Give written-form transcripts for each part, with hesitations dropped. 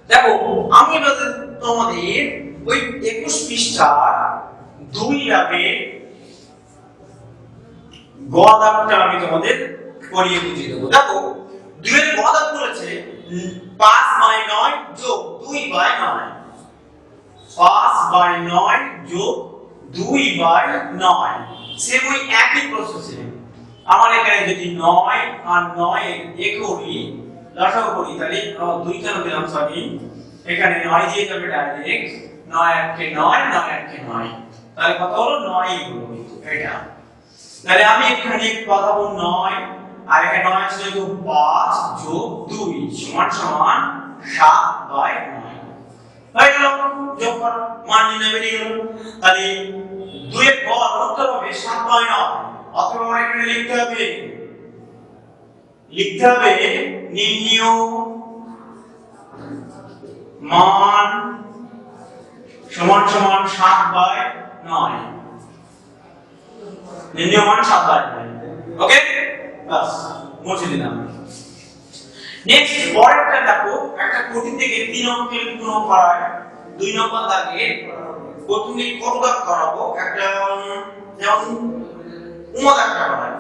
দেখো আমি এবার তোমাদের ওই 21 পৃষ্ঠার 2 দাগে গ দাগটা আমি তোমাদের পড়িয়ে বুঝিয়ে দেবো। দেখো 2 এর গ দাগ বলেছে 5/9 যোগ 2/9, 5/9 যোগ 2/9 সেম ওই একই প্রসেসে। আমার এখানে যদি 9 আর 9 এ করি লসাগু করি তাহলে 2 কেন দিলাম সরি, এখানে 9 দিয়ে যাবে ডাইরেক্ট, 9 1 কে 9, 9 1 কে 9, তাহলে কত হলো 9 ই হলো এটা। তাহলে আমি এখানে পাবো 9 আর এখানে 9 আছে যেহেতু 5 যোগ 2 সমান সমান 7/9 হয়ে গেল। যোগ করো, মান নির্ণয় বেরিয়ে গেল। তাহলে 2 এর গড় উত্তর হবে 7/9। অথবা আমরা এখানে লিখতে হবে নির্ণীয় মান সমান সমান 7/9, নির্ণীয় মান 7/9। ওকে, বাস মুছে দিলাম। নেক্সট পরেরটা দেখো, একটা কঠিন থেকে 3 অঙ্কের গুণ করায় 2 নম্বর দাগে কঠিন থেকে কত দাগ করাবো, একটা যেমন উমদাগটা করায়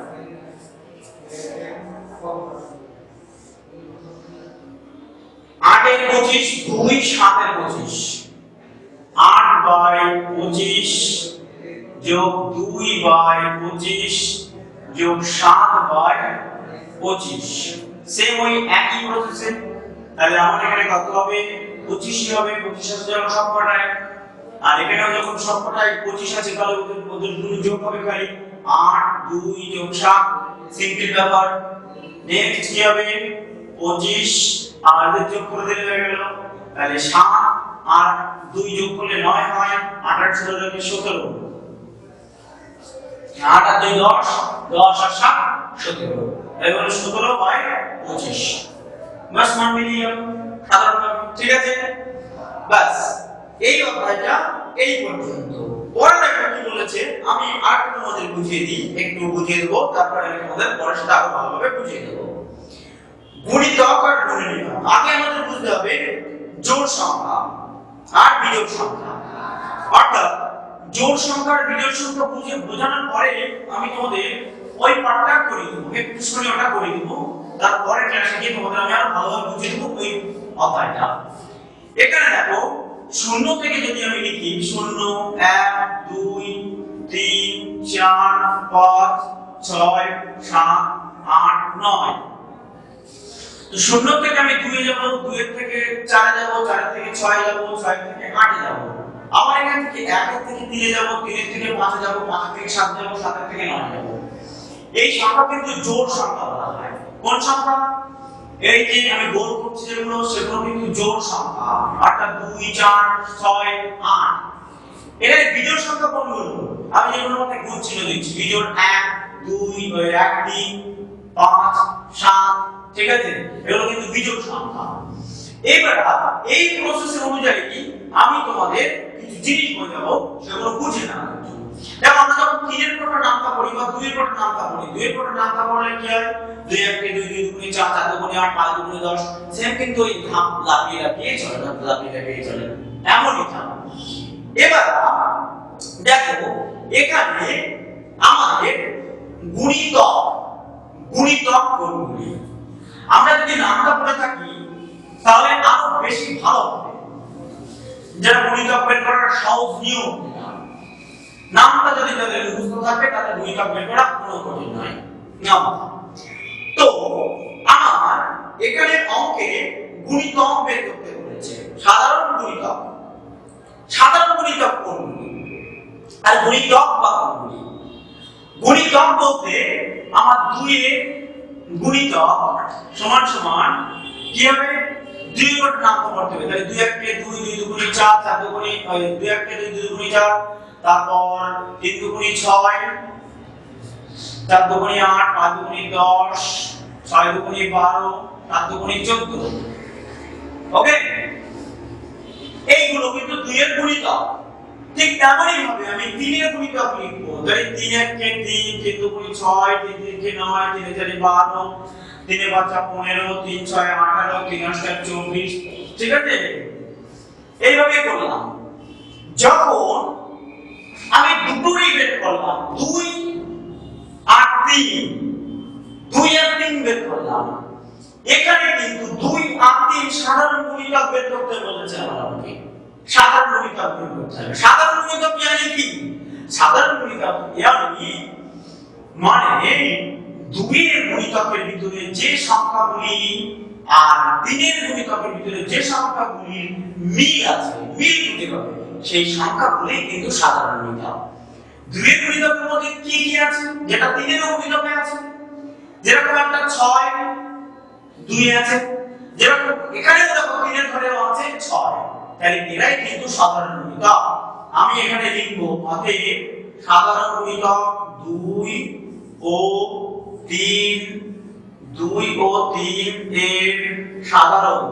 8 এর 25 2 7 এর 25, 8/25 যোগ 2/25 যোগ 7/25 সেম ওই একই প্রসেসে। তাহলে আমার এখানে কত হবে 25 হবে, 25 আছে যখন সবকটায়, আর এখানেও যখন সবকটায় 25 আছে তাহলে ওদের দুটো যোগ হবে খালি 8 2 যোগ 7 সিম্পল ব্যাপার। নেক্সট কি হবে 25 আর এদের যোগ করে দিলে হয়ে গেল, তাহলে 7 আর 2 যোগ করলে 9 হয়, 8 আর 6 যোগ 17, 8 আর 2 10, 10 আর 7 17, এবার 17/25 বাস মান বেরিয়ে গেল সাধারণভাবে। ঠিক আছে, বাস এই অধ্যায়টা এই পর্যন্ত। পরের একটা কি বলেছে আমি আরেকটু তোমাদের বুঝিয়ে দিই, একটু বুঝিয়ে দেব, তারপর আমি তোমাদের পড়াটা আরো ভালোভাবে বুঝিয়ে দেব। গুণিতক আর গুণনীয়ক আগে আমাদের বুঝতে হবে জোড় সংখ্যা আর বিজোড় সংখ্যা। অর্থাৎ জোড় সংখ্যা আর বিজোড় সংখ্যা বোঝানোর পরে আমি তোমাদের ওই পাঠটা করে দেব, একটু শুনে ওটা করে দেব, তারপরে ক্লাসে গিয়ে তোমাদের আমি আরো ভালোভাবে বুঝিয়ে দেব ওই অধ্যায়টা। এখানে দেখো 0 থেকে যদি আমি লিখি 0 1 2 3 4 5 6 7 8 9, তো 0 থেকে আমি 2 এ যাব, 2 এর থেকে 4 এ যাব, 4 এর থেকে 6 এ যাব, 6 এর থেকে 8 এ যাব। আবার এখান থেকে 1 এর থেকে 3 এ যাব, 3 এর থেকে 5 এ যাব, 5 এর থেকে 7 এ যাব, 7 এর থেকে 9 এ যাব। এই সংখ্যা কিন্তু জোড় সংখ্যা বলা হয়। কোন সংখ্যা? এই যে আমি গোল করছি যেগুলো সেগুলো কিন্তু জোড় সংখ্যা, অর্থাৎ 2 4 6 8। এখানে বিজোড় সংখ্যা কোনগুলো? আমি যেগুলোর মধ্যে গুণ চিহ্ন দিচ্ছি, বিজোড় 1 2 1 3 5 7, ঠিক আছে, এগুলো কিন্তু বিজোড় সংখ্যা। এবার এই প্রসেসের অনুযায়ী আমি তোমাদের কিছু জিনিস বোঝাবো, সেগুলো বুঝে নাও। দেখো আমরা যখন 3 এর কোটা নামতা পড়ি বা 2 এর কোটা নামতা পড়ি, 2 এর কোটা নামতা পড়লে কি হয় 2 1 কে 2 2 2 4 4 2 8 5 2 10, সেম কিন্তু এই ধাপ লাফিয়ে লাফিয়ে চলে, লাফিয়ে লাফিয়ে চলে, এমনই ধাপ। এবার দেখো এখানে আমাদের গুণিতক কোনগুলি, আমরা যদি নামতা পড়ে থাকি তাহলে আরো বেশি ভালো হবে। যারা গুণিতক বের করার সহজ নিয়ম, নামটা যদি তাদের মুখস্থ থাকে তাহলে গুণিতক বের করা কোনো কঠিন নয়। নাম তো আমার এখানে অঙ্কে গুণিতক বের করতে বলেছে, সাধারণ গুণিতক। সাধারণ গুণিতক কোনগুলি আর গুণিতক বা কোনগুলি? গুণিতক বলতে আমার 2 এর গুণিতক সমান সমান কি হবে 2 এর কোটা নামতা পড়তে হবে। তাহলে 2 1 কে 2 2 2 গুণে 4 4 2 গুণে 2 1 কে 2 2 গুণে 4, তারপর 3 2 গুণে 6 4 2 গুণে 8 5 2 গুণে 10 6 2 গুণে 12 7 2 গুণে 14। ওকে, এইগুলো কিন্তু 2 এর গুণিতক। ঠিক তেমনই ভাবে আমি 3 এর গুণিতক লিখবো। তাহলে 3 1 কে 3 3 2 গুণে 6 3 3 কে 9 3 4 12 3 5 15 3 6 18 3 8 24 ঠিক আছে, এইভাবে করলাম। যখন আমি দুটোরই বের করলাম, 2 আর 3, 2 আর 3 বের করলাম, এখানে কিন্তু 2 আর 3 সাধারণ গুণিতক বের করতে বলেছে আমাকে। সাধারণ গুণিতক বের করতে হবে। সাধারণ গুণিতক মানে কি? সাধারণ গুণিতক মানে 2 এর গুণিতকের ভিতরে যে সংখ্যাগুলি আর 3 এর গুণিতকের ভিতরে যে সংখ্যাগুলির মিল আছে, মিল খুঁজে পাবে, সেই সংখ্যাগুলি কিন্তু সাধারণ গুণিতক। 2 এর গুণিতকের মধ্যে কি কি আছে যেটা 3 এর গুণিতকে আছে? যেরকম একটা 6 2 আছে, যেরকম এখানেও দেখো 3 এর ঘরেও আছে 6, তাহলে এরাই কিন্তু সাধারণ গুণিতক। আমি এখানে লিখব অতএব সাধারণ গুণিতক 2 ও 3, 2 ও 3 এর সাধারণ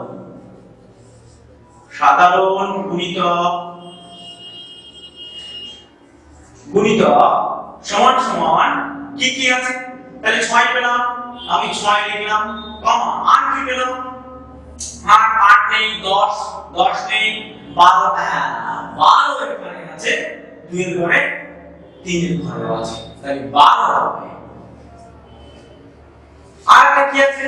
গুণিতক সমান সমান কি কি আছে? তাহলে 6 পেলাম, আমি 6 লিখলাম, কমা আর কি পেলাম? 8 নেই, 10 নেই, 12, 12 এখানে আছে, 2 এর ঘরে 3 এর ঘরে আছে, তাহলে 12 হবে। আর একটা কি আছে?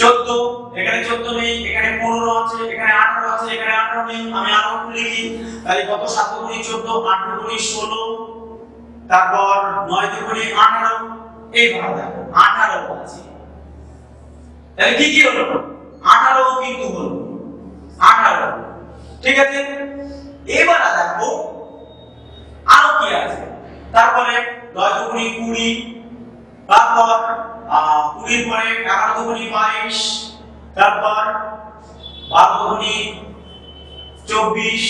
14, এখানে 14 নেই, এখানে 15 আছে, এখানে 18 আছে, এখানে 18 নেই, আমি আরো লিখি, তাহলে কত? 7 গুণি 14, 8 গুণি 16, তারপর 9 গুণি 18, এইভাবে দেখো 18 আছে। তাহলে কি কি হলো? 18 কিন্তু হলো 18, ঠিক আছে। এবার দেখো আরো কি আছে। তারপরে 9 গুণি 20, তারপর 20 পরে 11 গুণি 22, তারপর 12 গুণি 24,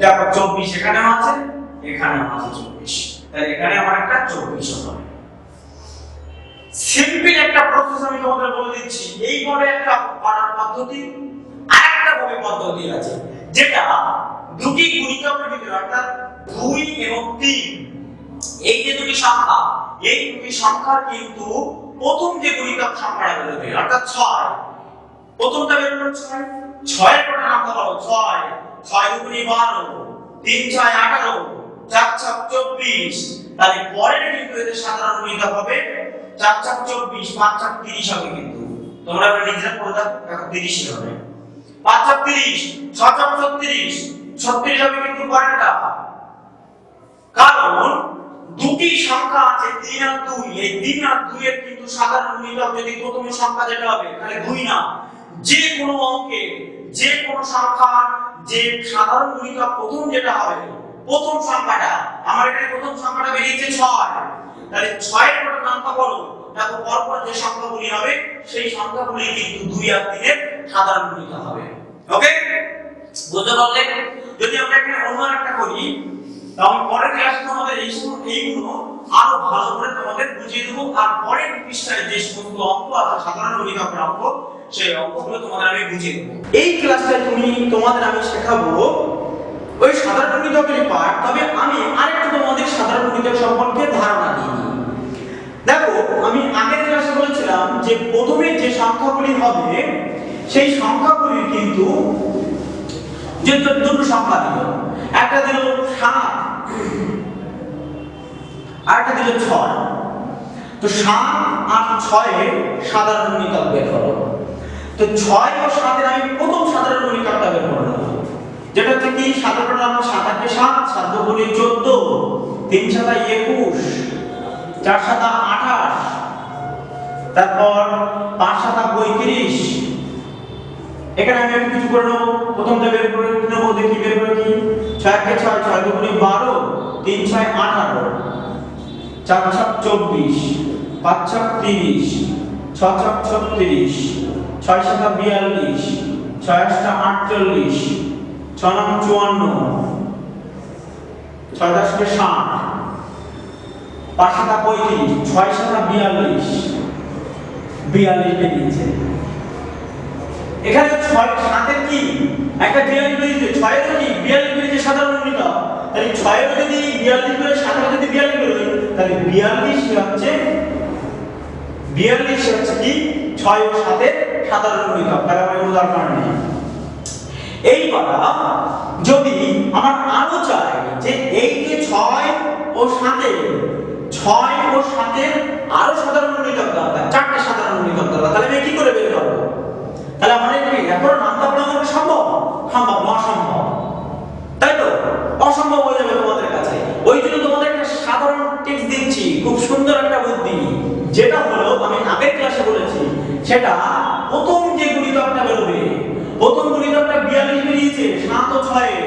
দেখো 24 এখানেও আছে, এখানেও আছে 24, তাহলে এখানে আমার একটা 24 হবে। সিম্পল একটা প্রসেস আমি তোমাদের বলে দিচ্ছি। এইভাবে একটা করার পদ্ধতি, আরেকটা ভাবে পদ্ধতি আছে, যেটা দুটি গুণিতকের ভিতরে অর্থাৎ 2 এবং 3, এই যে দুটি সংখ্যা, এই দুটি সংখ্যার কিন্তু প্রথম যে গুণিতক সংখ্যাটা বেরোবে অর্থাৎ 6, প্রথমটা বের করো 6, 6 এর পরে নামটা বলো 6, 6 দুগুণি 12, 3 6 18, 4 6 24, তাহলে পরের কিন্তু এদের সাধারণ গুণিতক হবে 4 4 24, 5 4 30 হবে। কিন্তু তোমরা নিজেরা পড়ে দেখো 30 হবে, 5 4 30, 6 4 36, 36 হবে কিন্তু পরেরটা। কারণ দুটি সংখ্যা আছে 3 আর 2, এই 3 আর 2 এর কিন্তু সাধারণ গুণিতক যদি প্রথম সংখ্যা যেটা হবে তাহলে 2 না, যে কোনো অঙ্কে যে কোনো সংখ্যার যে সাধারণ গুণিতক প্রথম যেটা হবে, প্রথম সংখ্যাটা, আমার এখানে প্রথম সংখ্যাটা বেরিয়েছে 6, তাহলে 6 এর পরে নামটা বলো, দেখো পরপর যে সংখ্যাগুলি হবে সেই সংখ্যাগুলি কিন্তু 2 আর 3 এর সাধারণ গুণিতক হবে। ওকে, বুঝতে পারলে? যদি আমরা এখানে অন্য একটা করি, তাহলে পরের ক্লাসে তোমাদের এইগুলো আরো ভালো করে তোমাদের বুঝিয়ে দেবো। আর পরের পৃষ্ঠায় যে সমস্ত অঙ্ক আছে সাধারণ গুণিতকের অঙ্ক, সেই অঙ্কগুলো তোমাদের আমি বুঝিয়ে দেবো। এই ক্লাসটায় তোমাদের আমি শেখাবো ওই সাধারণ গুণিতকের পার্ট, তবে আমি আরেকটু তোমাদের সাধারণ গুণিতক সম্পর্কে ধারণা দিই। দেখো, আমি আগের ক্লাসে বলেছিলাম যে প্রথমে যে সংখ্যাগুলি হবে সেই সংখ্যাগুলির কিন্তু যে দুটো সংখ্যা দিল, একটা দিল 7 আর একটা দিল 6, তো 7 আর 6 এর সাধারণ গুণিতক বের করো। তো 6 ও 7 এর আমি প্রথম সাধারণ গুণিতকটা বের করব, যেটা হচ্ছে কি? 7 এর নাম 7 8 7, 7 2 গুণি 14, 3 7 21, 4 7 28, তারপর 5 7 35। এখানে আমি একটু কিছু করে নেব, প্রথমটা বের করে নেব, দেখি বের করে কি? 6 কে 6, 6 2 গুণি 12, 3 6 18, 4 6 24, 5 6 30, 6 6 36, 6 7 42, 6 8 48, 6 9 54, 6 10 60, 5 7 35, 6 7 42, 42 বেরিয়েছে। এখানে 6 7 এর কি একটা 42 বেরিয়েছে, 6 এর কি 42 বেরিয়েছে সাধারণ গুণিতক। তাহলে 6 এর যদি 42 করে 7 এর যদি 42 বের হয়, তাহলে 42 হচ্ছে কি 6 ও 7 এর সাধারণ গুণিতক, তাহলে আমার কোনো দরকার নেই। এইবার যদি আমার আরো চাই যে এই যে 6 ও 7 আরো সাধারণ গুণিতক দরকার, 4টে সাধারণ গুণিতক দরকার, তাহলে আমি কি করে বের করব? তাহলে আমাদের কি এখন নামটা পড়ানো সম্ভব? সম্ভব না, অসম্ভব, তাই তো? অসম্ভব হয়ে যাবে তোমাদের কাছে। ওই জন্য তোমাদের একটা সাধারণ টিপস দিচ্ছি, খুব সুন্দর একটা বুদ্ধি, যেটা হলো আমি আগের ক্লাসে বলেছি, সেটা প্রথম যে গুণিতকটা বেরোবে, প্রথম গুণিতকটা 42 বেরিয়েছে 7 ও 6 এ,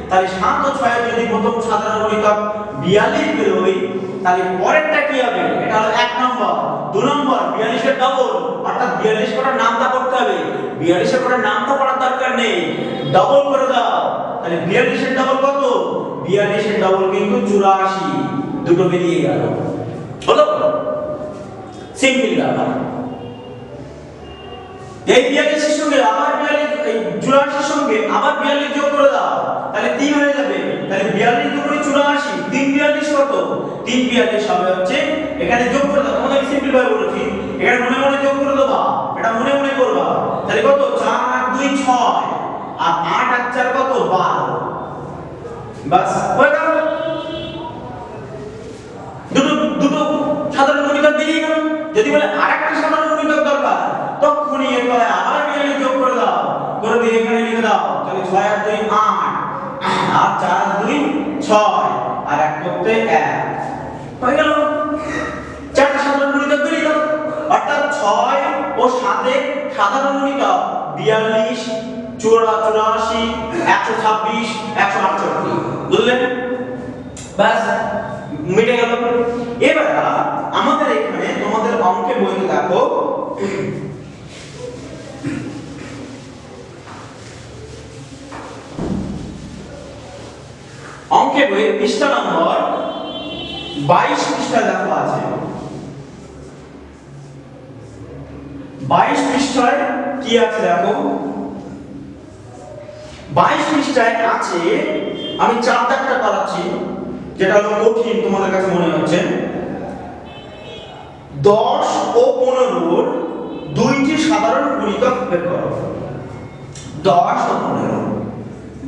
তাহলে 7 ও 6 এর যদি প্রথম সাধারণ গুণিতক 42 বেরোয়, তাহলে পরেরটা কি হবে? এটা হলো 1 নম্বর। 2 নম্বর 42 এর ডবল, অর্থাৎ 42 করার নামটা করতে হবে। 42 এর করার নামটা করার দরকার নেই, ডবল করে দাও। তাহলে 42 এর ডবল কত? 42 এর ডবল কিন্তু 84, দুটো বেরিয়ে গেল, হলো? সিম্পল ব্যাপার। এই 42 এর সঙ্গে আবার 42, এই 84 এর সঙ্গে আবার 42 যোগ করে দাও, তাহলে 3 হয়ে যাবে। তাহলে 42 দুগুণে 84, 3 42 কত? 3 42 হবে হচ্ছে, এখানে যোগ করে দাও। তোমাদের সিম্পল ভাবে বলেছি, এখানে মনে মনে যোগ করে দেবা, এটা মনে মনে করবা। তাহলে কত? 4 আর 2 6, আর 8 আর 4 কত? 12। বাস হয়ে গেল। দুটো সাধারণ গুণিতক বেরিয়ে গেল। যদি বলে আরেকটা সাধারণ গুণিতক দরকার, তখনই এর পরে আবার 42 যোগ করে দাও, করে দিয়ে এখানে লিখে দাও। তাহলে 6 আর 2 8, আর 4 আর 2 6, আর 1 করতে 1 হয়ে গেল। চারটা সাধারণ গুণিতক বেরিয়ে গেল, অর্থাৎ 6 ও 7 এর সাধারণ গুণিতক 42, 84, 126, 168। বুঝলেন? বাস মিটে গেল। এবার আমাদের এখানে তোমাদের অঙ্কের বইতে দেখো, অঙ্কের বইয়ের পৃষ্ঠা নম্বর 22 পৃষ্ঠায় দেখো আছে। 22 পৃষ্ঠায় কি আছে দেখো। 22 পৃষ্ঠায় আছে, আমি 4 দাগটা করাচ্ছি, যেটা হলো কঠিন তোমাদের কাছে মনে হচ্ছে। 10 ও 15 দুইটি সাধারণ গুণিতক বের করো। 10 ও 15,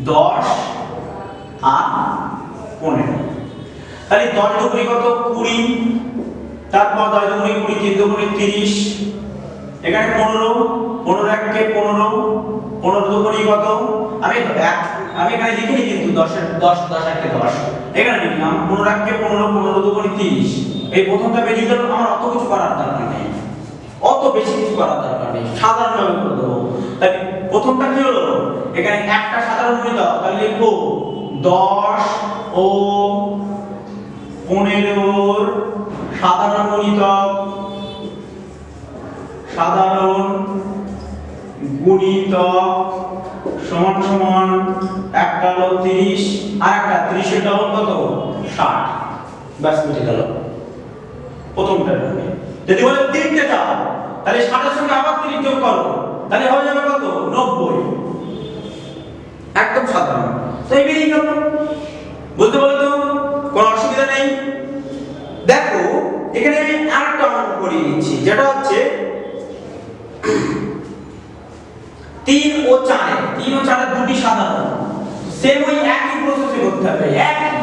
10 আর 15। তাহলে 10 দুগুণে কত? 20, তারপর 10 দুগুণে 20, 3 দুগুণে 30, এখানে 15, 15 এককে 15, 15 দুগুণে কত? আমি এখানে লিখিনি কিন্তু 10 এককে 10, এখানে লিখলাম 15 এককে 15, 15 দুগুণে 30। এই প্রথমটা বেরিয়ে গেল, আমার অত কিছু করার দরকার নেই, অত বেশি কিছু করার দরকার নেই, সাধারণভাবে করে দেবো। তাই প্রথমটা কি হলো? এখানে একটা সাধারণ গুণিতক, তাহলে লিখবো 10 ও 15 সাধারণ গুণিতক, সাধারণ গুণিতক সমান সমান একটা হলো 30, আর একটা 30 এর ডবল কত? 60। বাস মিটে গেল প্রথমটা। যদি বলে 3টে দাও, তাহলে 60 এর সঙ্গে আবার 30 যোগ করো, তাহলে হয়ে যাবে কত? 90। একদম সাধারণ। তো এই বেরিয়ে গেল। বুঝতে পারলে তো? কোনো অসুবিধা নেই। দেখো এখানে আমি আরেকটা অঙ্ক করিয়ে দিচ্ছি, যেটা হচ্ছে 3 ও 4 দুটি সাধারণ। সেম ওই একই প্রসেসে করতে হবে, একই,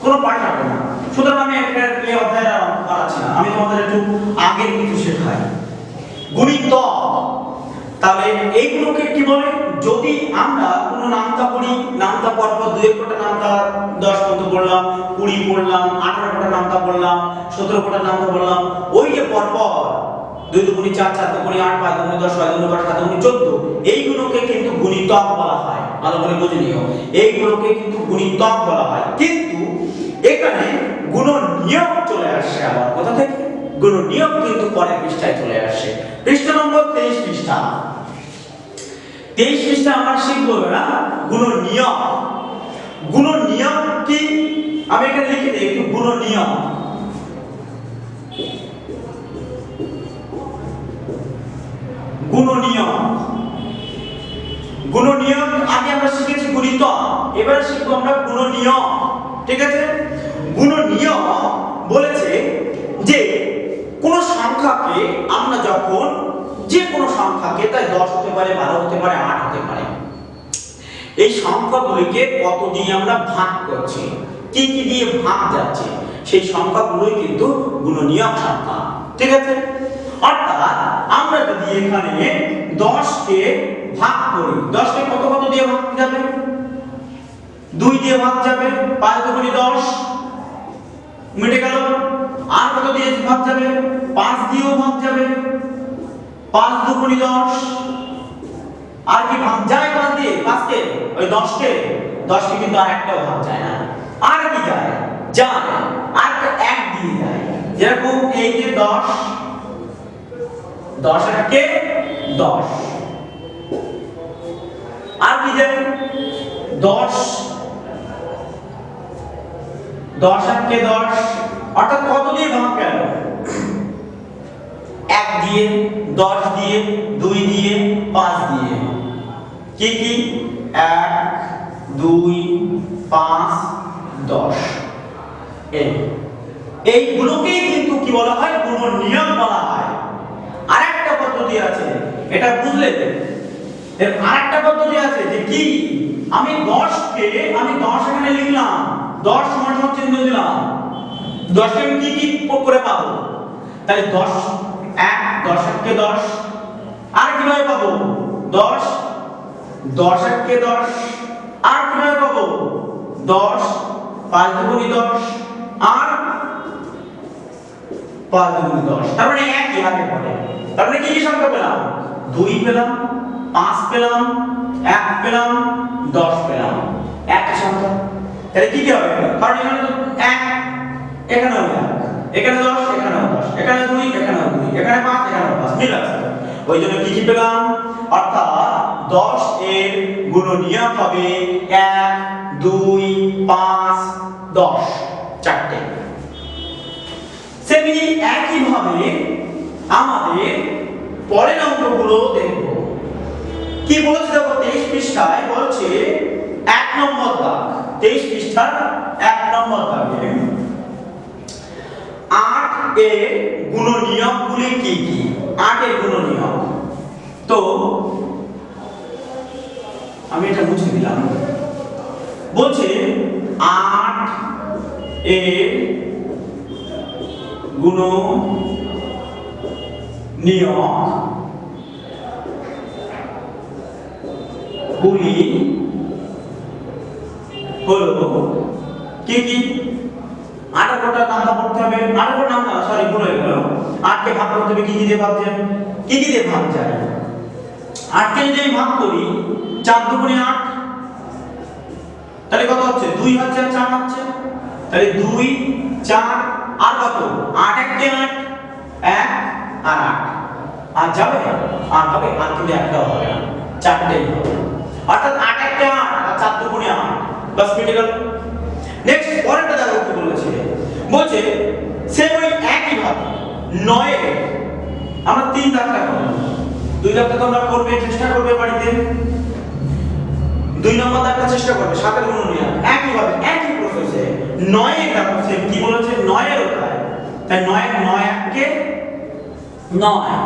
কোনো পাল্টাবে না। সুতরাং আমি এই অধ্যায়টা করাচ্ছি না, আমি তোমাদের একটু আগের কিছু শেখাই। গুণিতক, তাহলে এইগুলোকে কি বলে? যদি আমরা কোনো নামতা পড়ি, নামতা পরপর 2 কটা নামতা 10 পর্যন্ত পড়লাম, 20 পড়লাম, 18 কটা নামতা পড়লাম, 17 কটা নামতা পড়লাম, ওই যে পরপর 2 দুগুণে 4, 4 দুগুণে 8, 5 দুগুণে 10, 6 দুগুণে 12, 7 দুগুণে 14, এইগুলোকে কিন্তু গুণিতক বলা হয়। ভালো করে বুঝে নিও, এইগুলোকে কিন্তু গুণিতক বলা হয়। কিন্তু এখানে গুণনীয়ক চলে আসছে আবার কোথা থেকে? গুণনীয়ক কিন্তু পরের পৃষ্ঠায় চলে আসছে, পৃষ্ঠা নম্বর 23 পৃষ্ঠা। 23 পৃষ্ঠা আমরা শিখবো না গুণনীয়ক। গুণনীয়ক কি? আমি এখানে লিখে দিই একটু গুণনীয়ক। গুণনীয়ক, গুণনীয়ক আগে আমরা শিখেছি গুণিতক, এবারে শিখবো আমরা গুণনীয়ক। ঠিক আছে? গুণনীয়ক বলেছে যে কোন সংখ্যাকে আমরা যখন যে কোনো সংখ্যাকে, তাই 10 হতে পারে, 12 হতে পারে, 8 হতে পারে, এই সংখ্যাগুলিকে কত দিয়ে আমরা ভাগ করছি, কি কি দিয়ে ভাগ যাচ্ছে, সেই সংখ্যাগুলোই কিন্তু গুণনীয়ক সংখ্যা। ঠিক আছে? অর্থাৎ আমরা যদি এখানে 10 কে ভাগ করি, 10 কে কত কত দিয়ে ভাগ যাবে? 2 দিয়ে ভাগ যাবে, 5 দুগুণে 10 মিটে গেল। আর কত দিয়ে ভাগ যাবে? 5 দিয়েও ভাগ যাবে, 5 দুগুণে 10। আর কি ভাগ যায় 5 দিয়ে? 5 কে, ওই 10 কে কিন্তু আর একটাও ভাগ যায় না। আর কি যায়? যায় আর 1 দিয়ে যায়। যেরকম এই যে 10 কে 10, আর কি যায়? 10 কে 10, অর্থাৎ কত দিয়ে ভাগ গেল? 1 দিয়ে, 10 দিয়ে, 2 দিয়ে, 5 দিয়ে। কি কি? 1 2 5 10। এইগুলোকেই কিন্তু কি বলা হয়? গুণনীয়ক বলা হয়। আরেকটা পদ্ধতি আছে, এটা বুঝলে? এর আরেকটা পদ্ধতি আছে যে কি, আমি 10 কে আমি 10 এখানে লিখলাম, 10 সমান সমান চিহ্ন দিলাম, 10 কে আমি কি কি করে পাবো? তাহলে 10 10 কে 10, আর কিভাবে পাবো? 10 কে 10, আর কিভাবে পাবো? 10 5 দুগুণে 10, আর 5 দুগুণে 10। তার মানে একই আগে পড়ে। তার মানে কি কি সংখ্যা পেলাম? 2 পেলাম, 5 পেলাম, 1 পেলাম, 10 পেলাম, একই সংখ্যা। তাহলে কি কি হবে? কারণ এখানে তো 1, এখানেও 1, এখানে 10, এখানেও 10, এখানে 2, এখানেও 2, এখানে 5, এখানেও 5, মিল আছে। ওই জন্য কি কি পেলাম? অর্থাৎ 10 এর গুণনীয়ক হবে 1 2 5 10, চারটে। সেমনি একই ভাবে আমাদের পরের অঙ্কগুলো দেখব। কি বলেছে দেখো, 23 পৃষ্ঠায় বলছে 1 নম্বর দাগ, 23 পৃষ্ঠার 1 নম্বর দাগে 8 এর গুণনীয়কগুলি কি কি? 8 এর গুণনীয়ক। তো আমি এটা মুছে দিলাম। বলছে 8 এর গুণনীয়ক গুলি হলো কি কি? 8 কোটা নাম পড়তে হবে, 8 কোটা নাম না, সরি ভুল হয়ে গেল। 8 কে ভাগ করতে হবে কি কি দিয়ে ভাগ যায়? কি কি দিয়ে ভাগ যায়? 8 কে যদি আমি ভাগ করি, 4 দুগুণে 8, তাহলে কত হচ্ছে? 2 হচ্ছে আর 4 হচ্ছে, তাহলে 2 4 আর কত? 8 1 কে 8, 1 আর 8, আর যাবে? আর হবে? আর কিন্তু একটাও হবে না, চারটেই হবে। অর্থাৎ 8 1 কে 8 আর 4 দুগুণে 8, বাস মিটে গেল। নেক্সট পরেরটা দেখো কি বলেছে। বলছে সেম ওই একই ভাবে 9 এর আমরা 3 দাগটা করব, 2 দাগটা তোমরা করবে, চেষ্টা করবে বাড়িতে। 2 নম্বর দাগটা চেষ্টা করবে, 7 এর গুণনীয়ক একই ভাবে একই প্রসেসে 9 এর দেখো সেম কি বলেছে, 9 এর উপায়। তাই 9 এর 9 1 কে 9,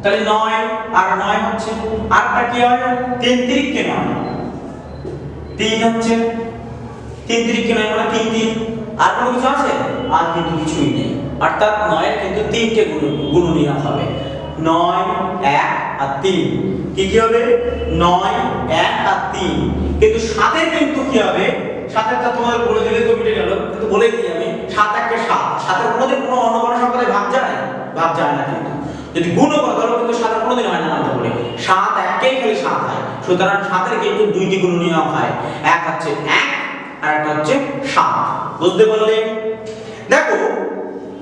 তাহলে 9 আর 9 হচ্ছে, আরটা কি হয়? 3 3 কে 9, 3 হচ্ছে, 3 3 কে 9 মানে 3 3। আর কোনো কিছু আছে? আর কিন্তু কিছুই নেই। অর্থাৎ 9 এর কিন্তু 3টে গুণনীয়ক হবে, 9 1 আর 3। কি কি হবে? 9 1 আর 3। কিন্তু 7 এর কিন্তু কি হবে? 7 এরটা তোমাদের বলে দিলে তো মিটে গেল, কিন্তু বলে দিই আমি, 7 1 কে 7, 7 এর কোনোদিন কোনো অন্য কোনো সংখ্যায় ভাগ যায়? ভাগ যায় না। কিন্তু যদি গুণ করো তাহলে কিন্তু 7 এর কোনোদিন হয় না নামতে বলে, 7 1 কেই খালি 7 হয়। সুতরাং 7 এর কিন্তু 2টি গুণনীয়ক হয়, এক হচ্ছে 1 আর একটা হচ্ছে 7। বুঝতে পারলে? দেখো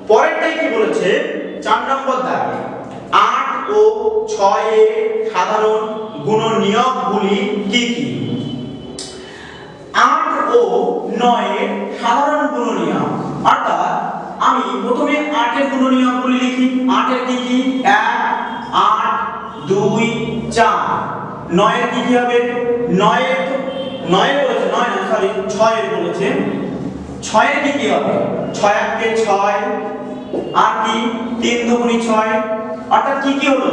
পরেরটাই কি বলেছে, 4 নম্বর দাগে 8 ও 6 এর সাধারণ গুণনীয়কগুলি কি কি? 8 ও 9 এর সাধারণ গুণনীয়ক, অর্থাৎ আমি প্রথমে 8 এর গুণনীয়কগুলি লিখি। 8 এর কি কি? 1 8 2 4। 9 এর কি কি হবে? 9 এর বলেছে, 9 না সরি 6 এর বলেছে। 6 এর কি কি হবে? 6 1 কে 6, আর কি 3 দুগুণে 6, অর্থাৎ কি কি হলো?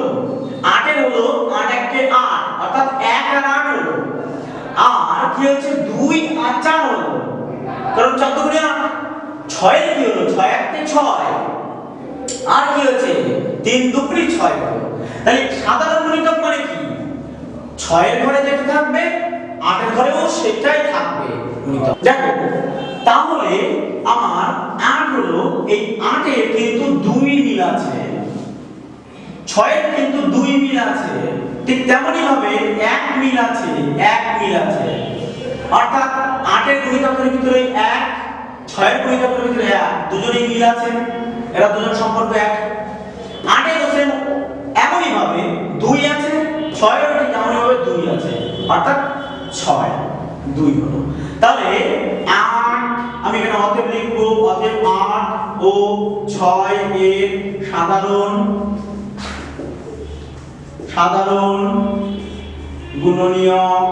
হলো 8 একে 8 অর্থাৎ 1 আর 8 হলো, আর কি হচ্ছে 2 আর 4 হলো, কারণ 4 দুগুণে 8, 6 এর কি হলো 6 একে 6, আর কি হচ্ছে 3 দুগুণে 6 হলো। তাহলে সাধারণ গুণিতক মানে কি, 6 এর ঘরে যেটা থাকবে 8 এর ঘরেও সেটাই থাকবে গুণিতক। দেখো তাহলে আমার 8 হলো, এই 8 এর কিন্তু 2 মিল আছে, 6 এর কিন্তু 2 মিল আছে, ঠিক তেমনি ভাবে 1 মিল আছে, 1 মিল আছে, অর্থাৎ 8 এর গুণিতকের ভিতরে 1, 6 এর গুণিতকের ভিতরে 1, দুজনেই মিল আছে, এরা দুজন সম্পর্ক 1। 8 এর সেম এমনই ভাবে 2 আছে, 6 এর ঠিক এমনই ভাবে 2 আছে, অর্থাৎ 6 2 হলো। তাহলে 8 আমি এখানে অতএব লিখব, অতএব 8 ও 6 এর সাধারণ গুণনীয়ক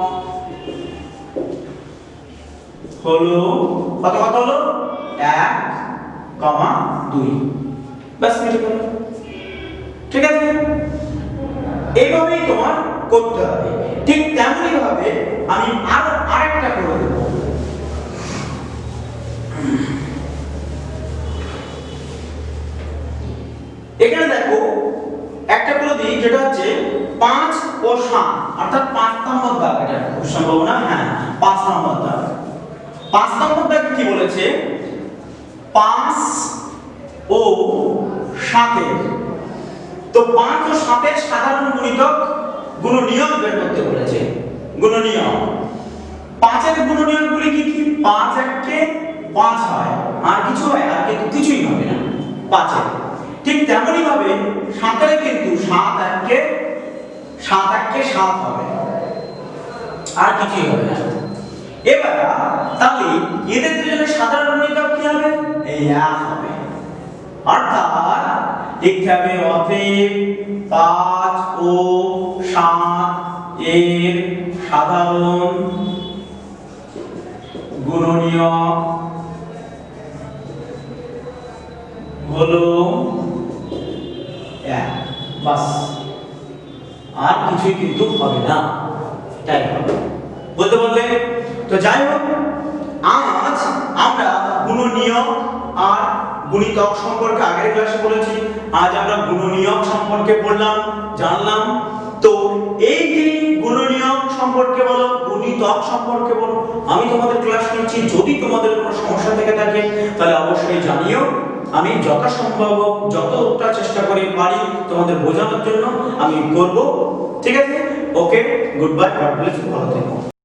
হলো কত হলো 1, 2। বাস মিটে গেল। ঠিক আছে, এইভাবেই তোমার করতে হবে। ঠিক তেমনি ভাবে আমি আরেকটা করে দেব। এখানে দেখো একটা করে দিই, যেটা হচ্ছে 5 ও 7, অর্থাৎ 5 নম্বর দাগ, এটা খুব সম্ভাবনা, হ্যাঁ 5 নম্বর দাগ। 5 নম্বর দাগ কি বলেছে, 5 ও 7 এর, তো 5 ও 7 এর সাধারণ গুণিতক গুণনীয়ক বের করতে বলেছে। গুণনীয়ক 5 এর গুণনীয়কগুলি কি কি, 5 একে 5 হয়, আর কিছু হয়, আর কিন্তু কিছুই হবে না 5 এর। ঠিক তেমনি ভাবে 7 এর কিন্তু 7 একে 7 হবে, আর কিছুই হবে না। এবার তাহলে এদের দুজনের সাধারণ গুণিতক কি হবে, এই 1 হবে, অর্থাৎ লিখতে হবে অতএব 5 ও 7 এর সাধারণ গুণনীয়ক হলো 1। বাস, আর কিছুই কিন্তু হবে না, তাই হবে, বলতে বললে। তো যাই হোক, আজ আমরা গুণনীয়ক আর গুণিতক সম্পর্কে আগের ক্লাসে বলেছি, আজ আমরা গুণনীয়ক সম্পর্কে পড়লাম, জানলাম। তো এই যে গুণনীয়ক সম্পর্কে বলো, গুণিতক সম্পর্কে বলো, আমি তোমাদের ক্লাস নিচ্ছি। যদি তোমাদের কোনো সমস্যা থেকে থাকে তাহলে অবশ্যই জানিও, আমি যথাসম্ভব যতটা চেষ্টা করি পারি তোমাদের বোঝানোর জন্য আমি করব। ঠিক আছে, okay, good bye, God bless you, ভালো থেকো।